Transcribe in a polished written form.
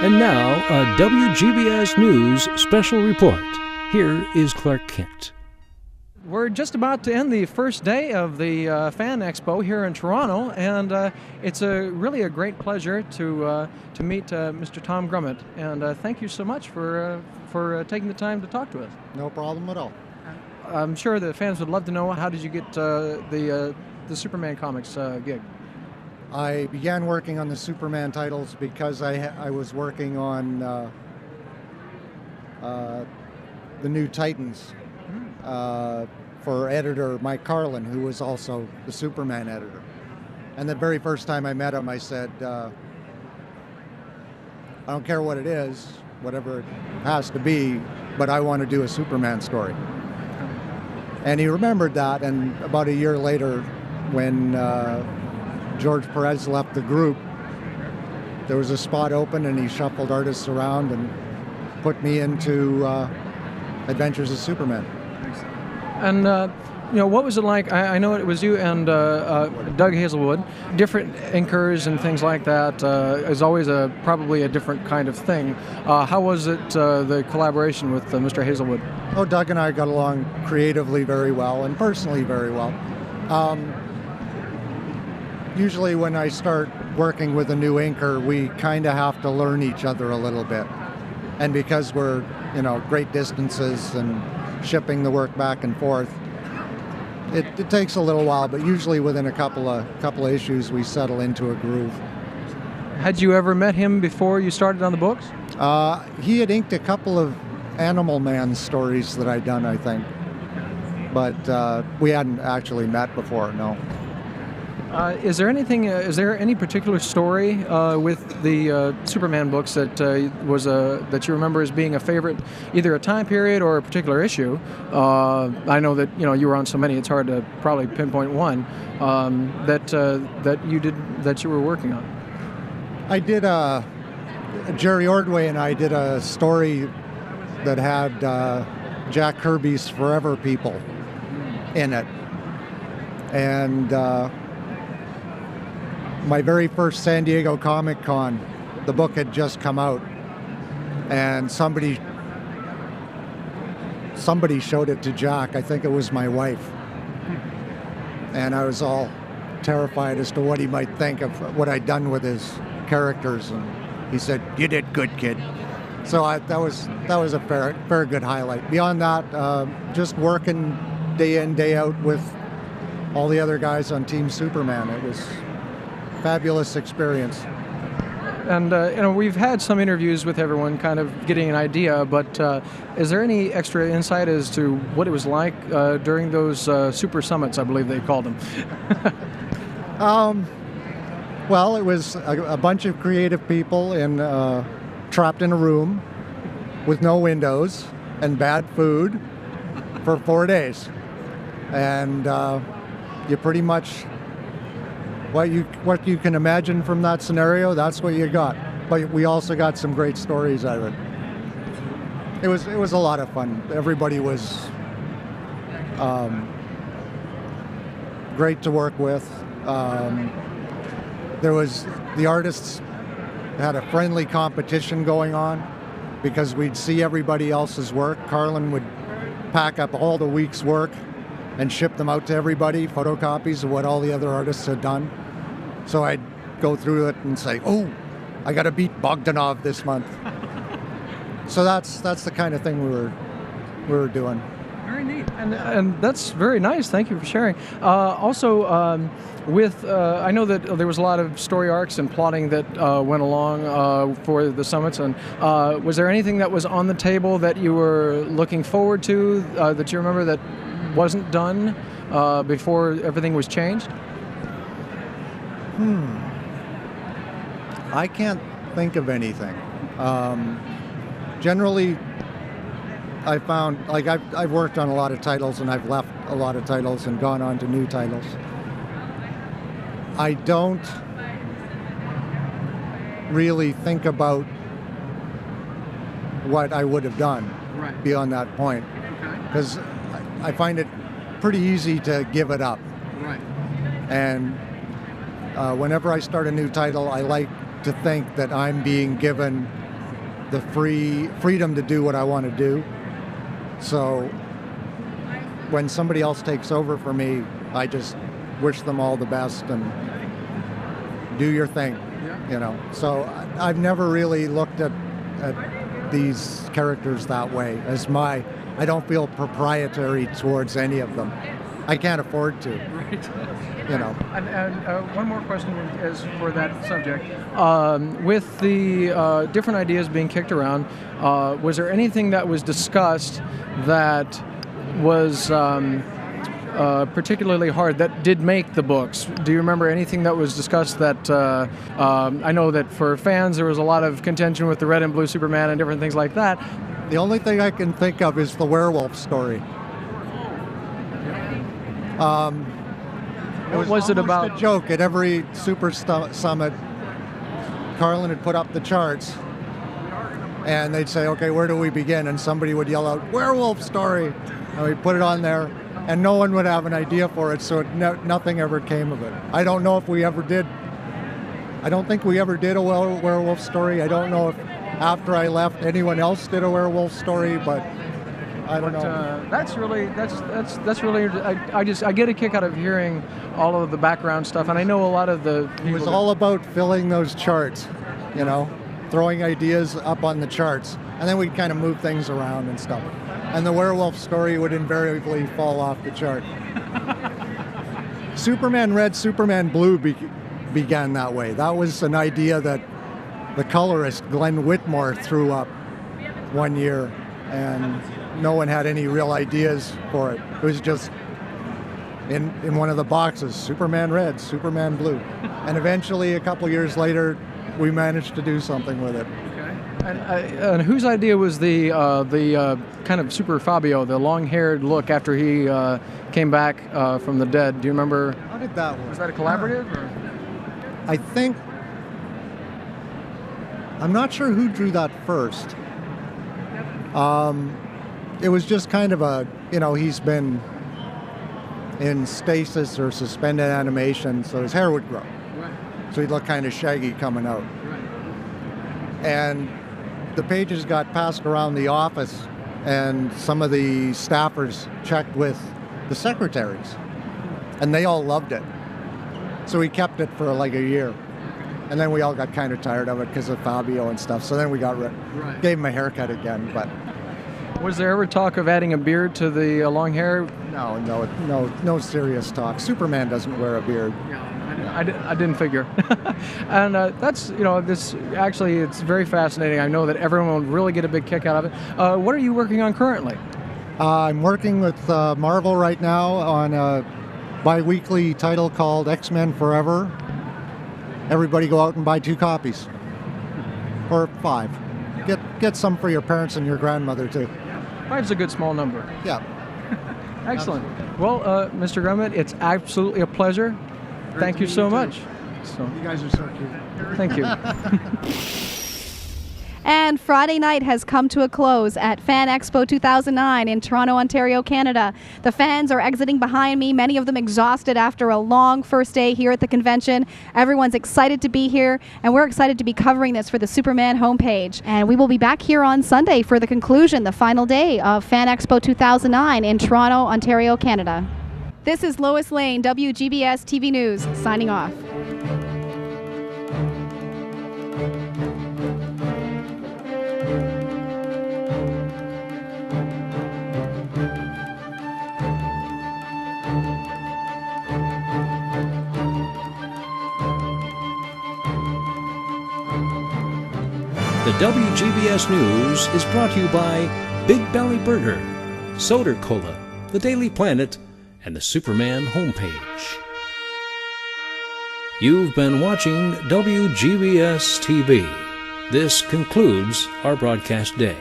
And now, a WGBS News special report. Here is Clark Kent. We're just about to end the first day of the Fan Expo here in Toronto, and it's really a great pleasure to meet Mr. Tom Grummett. And thank you so much for taking the time to talk to us. No problem at all. I'm sure the fans would love to know, how did you get the Superman comics gig? I began working on the Superman titles because I was working on the new Titans for editor Mike Carlin, who was also the Superman editor. And the very first time I met him, I said, I don't care what it is, whatever it has to be, but I want to do a Superman story. And he remembered that, and about a year later, when George Perez left the group, there was a spot open and he shuffled artists around and put me into Adventures of Superman. And what was it like? I know it was you and Doug Hazelwood, different inkers and things like that. Is always probably a different kind of thing. How was it, the collaboration with Mr. Hazelwood? Oh, Doug and I got along creatively very well and personally very well. Usually when I start working with a new inker, we kind of have to learn each other a little bit. And because we're, great distances and shipping the work back and forth, it takes a little while, but usually within a couple of issues, we settle into a groove. Had you ever met him before you started on the books? He had inked a couple of Animal Man stories that I'd done, I think. But we hadn't actually met before, no. Is there any particular story with the Superman books that that you remember as being a favorite, either a time period or a particular issue? I know that you were on so many; it's hard to probably pinpoint one that you were working on. I did Jerry Ordway and I did a story that had Jack Kirby's Forever People in it, and my very first San Diego Comic Con, the book had just come out, and somebody showed it to Jack. I think it was my wife, and I was all terrified as to what he might think of what I'd done with his characters, and he said, "You did good, kid." So that was a very good highlight. Beyond that, just working day in, day out with all the other guys on Team Superman. It was fabulous experience. And we've had some interviews with everyone kind of getting an idea, but is there any extra insight as to what it was like during those super summits, I believe they called them? Well, it was a bunch of creative people trapped in a room with no windows and bad food for 4 days. And you pretty much, what you can imagine from that scenario, that's what you got. But we also got some great stories out of it. It was a lot of fun. Everybody was great to work with. The artists had a friendly competition going on because we'd see everybody else's work. Carlin would pack up all the week's work and ship them out to everybody, photocopies of what all the other artists had done. So I'd go through it and say, "Oh, I got to beat Bogdanov this month." So that's the kind of thing we were doing. Very neat, and that's very nice. Thank you for sharing. Also, I know that there was a lot of story arcs and plotting that went along for the summits. And was there anything that was on the table that you were looking forward to that you remember that wasn't done before everything was changed? I can't think of anything. Generally, I found, I've worked on a lot of titles and I've left a lot of titles and gone on to new titles. I don't really think about what I would have done beyond that point, because I find it pretty easy to give it up. Right. And whenever I start a new title, I like to think that I'm being given the freedom to do what I want to do. So when somebody else takes over for me, I just wish them all the best and do your thing, you know. So I've never really looked at these characters that way as I don't feel proprietary towards any of them. I can't afford to. Right. You know. And one more question is for that subject. With the different ideas being kicked around, was there anything that was discussed that was particularly hard that did make the books? Do you remember anything that was discussed that I know that for fans there was a lot of contention with the red and blue Superman and different things like that? The only thing I can think of is the werewolf story. What was it about? A joke at every Super Summit. Carlin had put up the charts, and they'd say, "Okay, where do we begin?" And somebody would yell out, "Werewolf story," and we'd put it on there, and no one would have an idea for it, so nothing ever came of it. I don't know if we ever did. I don't think we ever did a werewolf story. I don't know if after I left anyone else did a werewolf story, but I don't know. That's really I get a kick out of hearing all of the background stuff, and I know a lot of the people. It was all about filling those charts, you know, throwing ideas up on the charts, and then we'd kind of move things around and stuff. And the werewolf story would invariably fall off the chart. Superman Red, Superman Blue began that way. That was an idea that the colorist Glenn Whitmore threw up one year, and no one had any real ideas for it. It was just in one of the boxes, Superman Red, Superman Blue. And eventually, a couple years later, we managed to do something with it. Okay. And whose idea was the kind of Super Fabio, the long-haired look after he came back from the dead? Do you remember? How did that work? Was that a collaborative? Or? I think, I'm not sure who drew that first. It was just kind of a, you know, he's been in stasis or suspended animation, so his hair would grow. Right. So he'd look kind of shaggy coming out. Right. And the pages got passed around the office, and some of the staffers checked with the secretaries, and they all loved it. So we kept it for like a year. And then we all got kind of tired of it because of Fabio and stuff. So then we got gave him a haircut again. But was there ever talk of adding a beard to the long hair? No serious talk. Superman doesn't wear a beard. Yeah, I didn't figure. And that's, you know, this actually, it's very fascinating. I know that everyone will really get a big kick out of it. What are you working on currently? I'm working with Marvel right now on a bi-weekly title called X-Men Forever. Everybody go out and buy 2 copies. Or 5. Get some for your parents and your grandmother, too. 5's a good small number. Yeah. Excellent. Well, Mr. Grummett, it's absolutely a pleasure. Thank you so much. So, you guys are so cute. Thank you. And Friday night has come to a close at Fan Expo 2009 in Toronto, Ontario, Canada. The fans are exiting behind me, many of them exhausted after a long first day here at the convention. Everyone's excited to be here, and we're excited to be covering this for the Superman homepage. And we will be back here on Sunday for the conclusion, the final day of Fan Expo 2009 in Toronto, Ontario, Canada. This is Lois Lane, WGBS-TV News, signing off. The WGBS News is brought to you by Big Belly Burger, Soda Cola, The Daily Planet, and the Superman homepage. You've been watching WGBS-TV. This concludes our broadcast day.